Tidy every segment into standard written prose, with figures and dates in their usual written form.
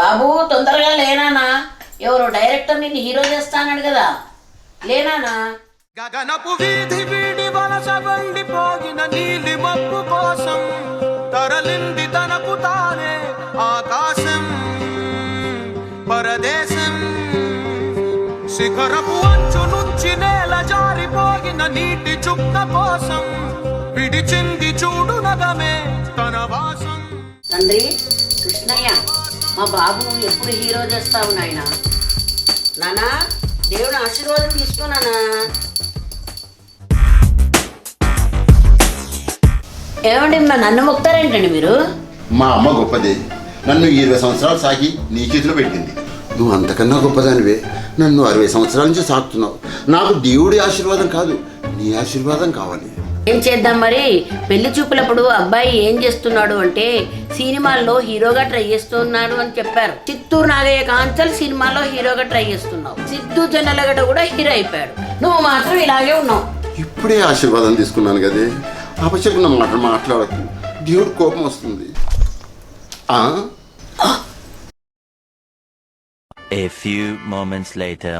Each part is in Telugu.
బాబు తొందరగా లేనానా, ఎవరో డైరెక్టర్ నిన్ను హీరో చేస్తాన్నాడు కదా, లేనానా? గగనపు వీధి వీడి వలస వెళ్ళిపోయిన నీలి మబ్బు కోసం తరలింది తనకు తానే ఆకాశం పరదేశం. శిఖరపు అంచు నుంచి నేల జారిపోయిన నీటి చుక్క కోసం విడిచింది చూడు నగమే తన వాసం. తండ్రి కృష్ణయ్య, మా బాబు ఎప్పుడు హీరో చేస్తావు నాయన? నానా, దేవుడు ఆశీర్వాదం తీసుకోనానా. ఏమండి, నన్ను మొక్తారేంటండి మీరు? మా అమ్మ గొప్పది, నన్ను 20 సంవత్సరాలు సాకి నీ చేతిలో పెట్టింది. నువ్వు అంతకన్నా గొప్పదానివే, నన్ను 60 సంవత్సరాల నుంచి సాకుతున్నావు. నాకు దేవుడి ఆశీర్వాదం కాదు, నీ ఆశీర్వాదం కావాలి. ఏం చేద్దాం మరి? పెళ్లి చూపులప్పుడు అబ్బాయి ఏం చేస్తున్నాడు అంటే సినిమాల్లో హీరోగా ట్రై చేస్తున్నాడు అని చెప్పారు. చిత్తూరు నాగయ్య కాంచల్ సినిమాలో హీరోగా ట్రై చేస్తున్నావు. సిద్ధు జొన్నలగడ్డ కూడా హీరో అయిపోయాడు, నువ్వు మాత్రం ఇలాగే ఉన్నావు. ఇప్పుడే ఆశీర్వాదం తీసుకున్నాను కదే, అపశకున్న మాట మాట్లాడకు, దేవుడు కోపం వస్తుంది. A few moments later.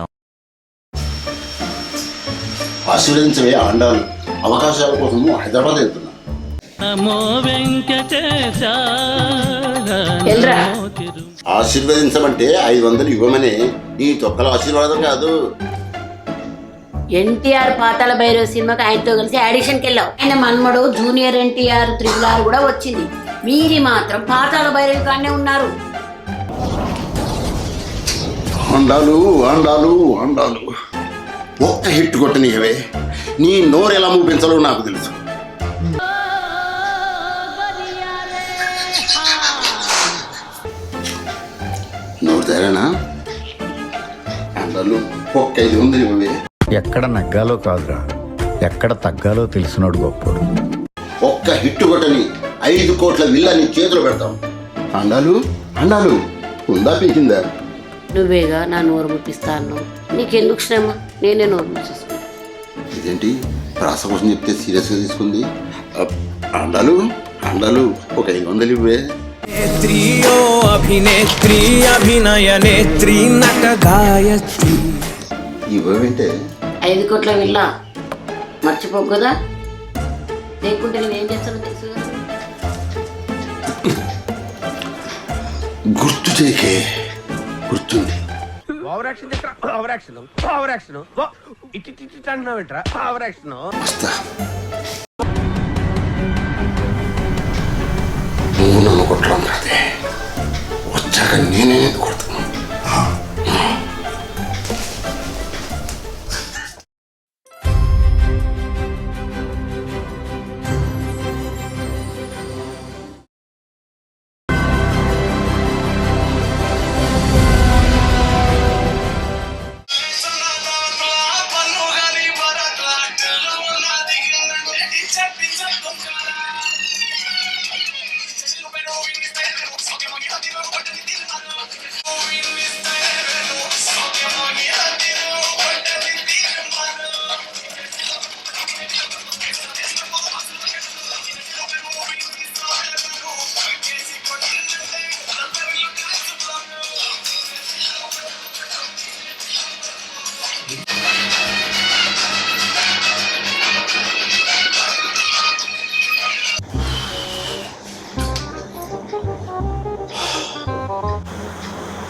ఆశీర్వదించవే Andal, అవకాశాల కోసం హైదరాబాద్ వెళ్తున్నా. ఆశీర్వదించమంటే 500 ఇవ్వమని, నీ తొక్కల ఆశీర్వాదం కాదు. ఎన్టీఆర్ పాతాళ భైరవ సినిమాకి ఆయనతో కలిసి ఆడిషన్కి వెళ్ళావు. ఆయన మన్మడు జూనియర్ ఎన్టీఆర్ త్రిపుల్ కూడా వచ్చింది. మీరు మాత్రం పాతాళ భైరవి కానే ఉన్నారు. ఆండాలు ఆండాలు ఆండాలు, ఒక్క హిట్ కొట్టనివే, నీ నోరు ఎలా మూపించాలో నాకు తెలుసు. నోరు తేరేనా? ఆండాలు ఒక్క 500 ఇవ్వవే. ఎక్కడ నగ్గాలో కాదురా, ఎక్కడ తగ్గాలో తెలిసినోడు గొప్పోడు. ఒక్క హిట్ కొట్టని 5 కోట్ల విల్లా నీ చేతిలో పెడతాం. ఆండాలు ఆండాలు, ఉందా పీకిందా? నువ్వేగా నా నోరు ముట్టిస్తాను, నీకెందుకు శ్రమ, నేనే నోరు ముట్టిస్తాను. ఇదేంటి ప్రాస కోసం చెప్తే సీరియస్గా తీసుకుంది? ఆండాలు ఆండాలు, ఒక 500 ఇవ్వే. నేత్రియో అభినేత్రి అభినయ నేత్రి నట గాయత్రి. ఇవ్వవేంటే? 5 కోట్ల విల్లా మర్చిపోకు కదా, లేకుంటే నేనేం చేస్తానో తెలుసు కదా. గుర్తు చేయకే, గుర్తుంది. వస్తా. నువ్వు నన్ను కొట్టడం కాదే, వచ్చాక నేనే కొడతాను.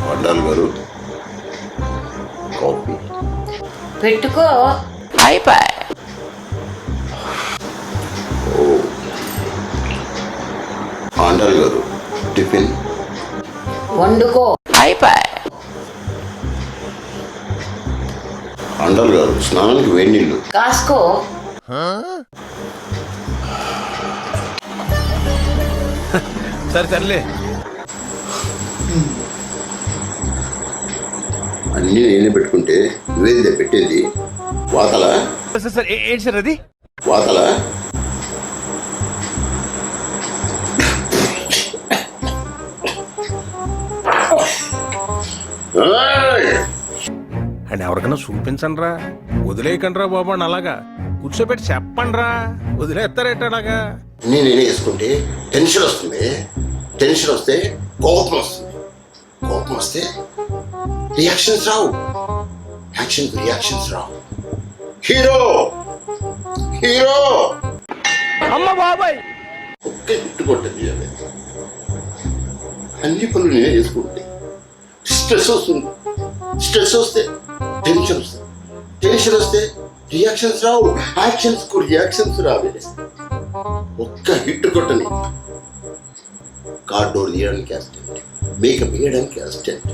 వడ్డాలు గారు, కాఫీ పెట్టుకో. ఆండాల్ గారు, టిఫిన్ వండుకో. ఆండాల్ గారు, స్నానానికి వేడి నీళ్ళు కాసుకో. సర్లే, అన్నీ నేనే పెట్టుకుంటే నువ్వేది పెట్టేది? వాతల ఏంటి సార్ అది? వాతల అండ్ ఎవరికైనా చూపించండి రా, వదిలేయకండి రా బాబు అని అలాగా కూర్చోబెట్టి చెప్పండి రా, వదిలేస్తారేట అలాగా. నేనే వేసుకుంటే టెన్షన్ వస్తుంది, టెన్షన్ వస్తే కోపం వస్తుంది. కోపం వస్తే రియాక్షన్స్ రావు, యాక్షన్కి రియాక్షన్స్ రావు. హీరో హీరో అమ్మ బాబాయ్ ఒక్క హిట్ కొట్టది. అన్ని పనులు నేనే చేసుకుంటే స్ట్రెస్ వస్తుంది, స్ట్రెస్ వస్తే టెన్షన్ వస్తుంది, టెన్షన్ వస్తే రియాక్షన్స్ రావు, యాక్షన్స్ కు రియాక్షన్స్ రావే. ఒక్క హిట్ కొట్టని కార్ డోర్ తీయడానికి అసిస్టెంట్, మేకప్ వేయడానికి అసిస్టెంట్,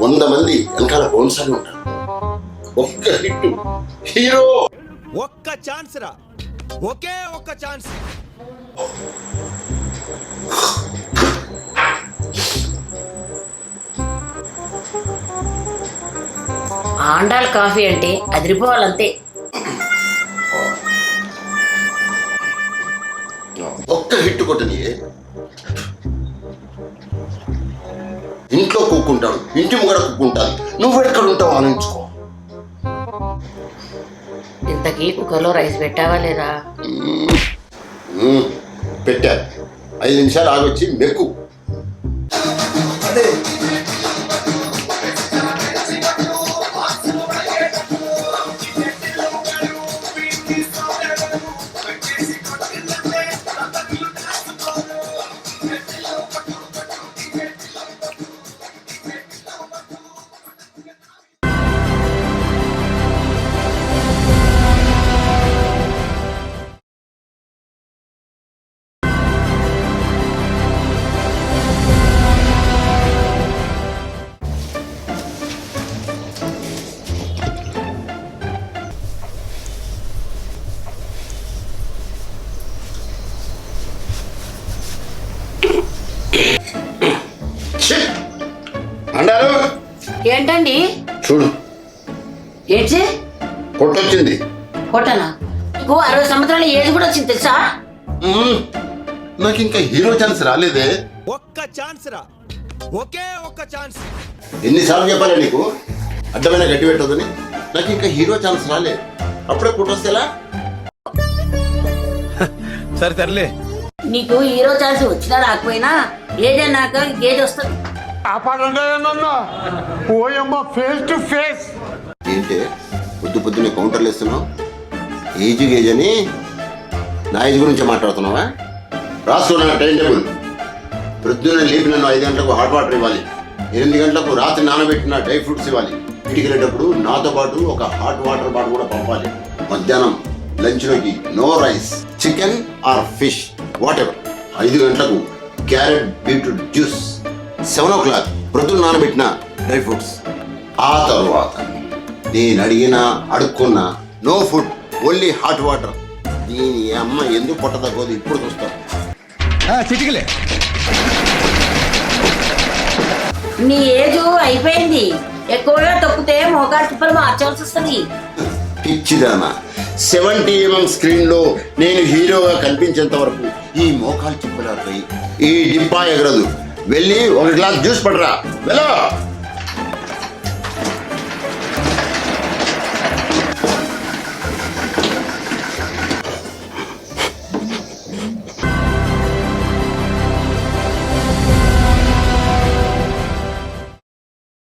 100 మంది వెనకాల బౌన్సర్లు ఉంటారు. ఒక్క హిట్ హీరో. ఒక్క ఛాన్స్ రా, ఒకే ఒక్క ఛాన్స్. ఆండాల్ కాఫీ అంటే అదిరిపోవాలంతే. ఒక్క హిట్ కొట్టని ఇంట్లో కూక్కుంటాడు, ఇంటి ముంగడ కూక్కుంటాను, నువ్వు ఎక్కడ ఉంటావు ఆలోచించుకో. ఇంతకీ కుక్కర్లో రైస్ పెట్టావా లేదా? పెట్టా, 5 నిమిషాలు ఆగొచ్చి మెక్కు. అండారు ఏంటండి? చూడు, ఏంటి పొట్టొచ్చింది. కొట్టనా? నీకు 60 సంవత్సరాల ఏజ్ కూడా వచ్చింది తెలుసా? నాకు ఇంకా హీరో ఛాన్స్ రాలేదే. ఒక్క ఛాన్స్ రా, ఒకే ఒక్క ఛాన్స్. ఎన్నిసార్లు చెప్పాలా నీకు అడ్డమైన గట్టి పెట్టదని? నాకు ఇంకా హీరో ఛాన్స్ రాలేదు. అప్పుడే పుట్టొస్తేలా? సరే తరలే. నీకు హీరో ఛాన్స్ వచ్చినా రాకపోయినా ఏజ్ అన్నాక గేజ్ వస్తుంది. Face to face. ఏంటే పొద్దు పొద్దున్నే కౌంటర్లు ఇస్తున్నావు? ఏజ్ గేజ్ అని నా ఏజ్ గురించి మాట్లాడుతున్నావా? రాస్తున్నా టైం టేబుల్. ప్రొద్దున లేపి నన్ను 5 గంటలకు హాట్ వాటర్ ఇవ్వాలి, 8 గంటలకు రాత్రి నానబెట్టిన డ్రై ఫ్రూట్స్ ఇవ్వాలి, ఇంటికి వెళ్ళేటప్పుడు నాతో పాటు ఒక హాట్ వాటర్ బాటిల్ కూడా పంపాలి. మధ్యాహ్నం లంచ్లోకి no rice, chicken or fish whatever. 5 గంటలకు క్యారెట్ బీట్రూట్ జ్యూస్, 7 o'clock ప్రొద్దున నానబెట్టిన డ్రై ఫ్రూట్స్. ఆ తర్వాత నేను అడిగినా అడుక్కున్నా no food, only hot water. దీని అమ్మ ఎందుకు పొట్ట తగ్గదు ఇప్పుడు చూస్తాను. చిటికలే. నీ ఏజ్ అయిపోయింది, ఎక్కువగా తొక్కితే మోకాలు టిప్పలు మార్చాల్సి వస్తుంది. పిచ్చిదానా, 70 mm స్క్రీన్ లో నేను హీరోగా కనిపించేంత వరకు ఈ మోకాలు చిప్పలాపై ఈ డిప్పా ఎగరదు. వెళ్ళి 1 గ్లాస్ జ్యూస్ పడరా వెళ్ళ.